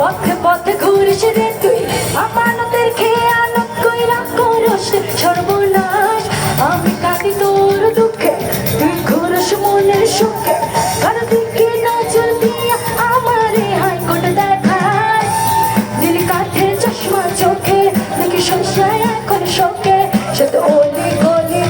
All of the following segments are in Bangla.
পথে পথে ঘুরিস রে তুই আমানতের খেয়ানত কইরা করস সর্বনাশ আমি কাটি তোর দুঃখে তুই ঘুরস মনের সুখে কার দিকে নজর দিয়া আমারে হাইকোর্ট দেখায় দিলি কাঠে চশমা চোখে দেখি সংসার এখন শোকে সে তো অলি গলি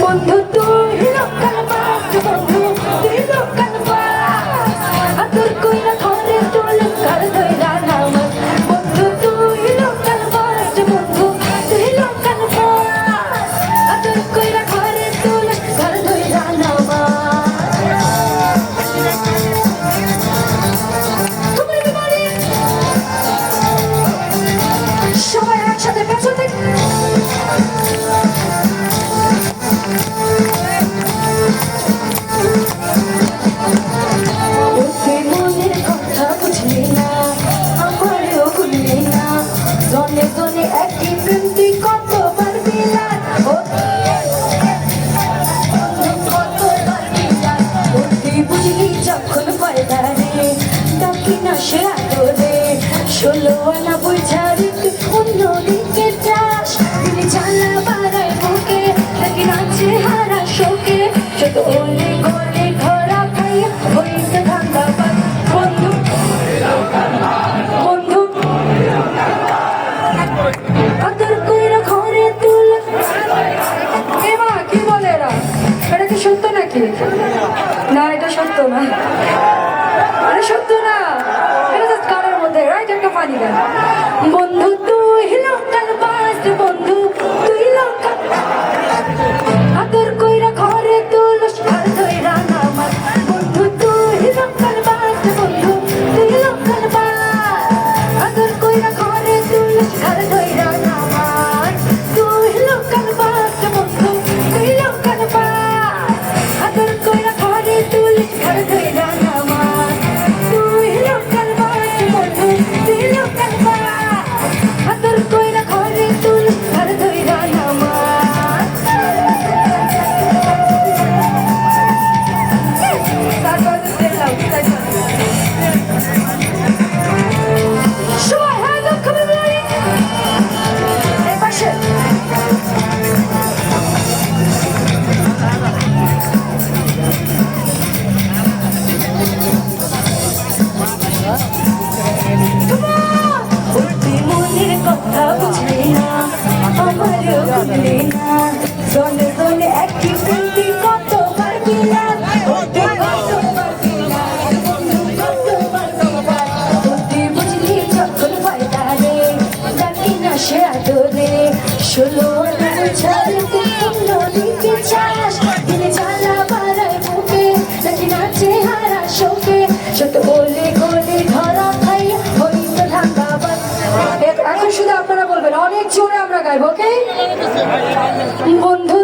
বন্ধু তুই লোকাল বাস বন্ধু তুই লোকাল বাস আদর কইরা ঘরে তোল কার ধইরা নামাজ বন্ধু তুই লোকাল বাস বন্ধু তুই লোকাল বাস আদর কইরা ঘরে তোল কার ধইরা নামাজ সবাই একসাথে পেছনে জনে জনে একই প্রেম তুই কতবার বিলাস তুই বুঝলি যখন পয়দা রে ডাকি না সে আদরে 16 আনা বুঝারি তুই অন্য দিকে যাস তিনি জানা বাড়ায় বুকে নাকি নাচে হারা শোকে সে তো ওলে গলে ঘোরা খাইয়া হইতে ধান্দা পাত বন্ধু বন্ধু আদর কইরা ঘরে তুল এমা কি বলে এরা এটা কি সত্য নাকি না এটা সত্য না এটা সত্য না এটা জাস্ট কানের মধ্যে রাইট একটা ফানি গান বন্ধু তুই লোকাল বাস বন্ধু তুই লোকাল আদর কইরা ঘরে তুল আর ধইরা নামাজ বন্ধু তুই লোকাল বাস বন্ধু তুই লোকাল বাস আদর কইরা ঘরে তুল আর ধইরা নামাজ তুই লোকাল বাস বন্ধু তুই লোকাল বাস আদর কইরা ঘরে তুল আর ধইরা নামাজ তুই লোকাল বাস বন্ধু তুই লোকাল বাস আদর কইরা ঘরে তুল আর ধইরা নামাজ তারপর দিলাম সবাই হ্যান্ড আপ করে বলি এই পাশে তুই মনের কথা বুঝলি না আমারও বুঝলি না জনে জনে একই প্রেম তুই কতবার বিলাস তুই কতবার বিলাস বন্ধু কতবার বিলাস তুই বুঝলি যখন পয়দা রে ডাকি না সে আদরে 16 আনা ছাড় তুই অন্য দিকে চাস দিনে জ্বালা বাড়ায় বুকে নাকি নাচে হারা শোকে সত বলে গলে ধরা খাইয়া হইতে ধান্দা বাস এখন শুধু আপনারা বলবেন অনেক জোরে আমরা গাইব ওকে বন্ধু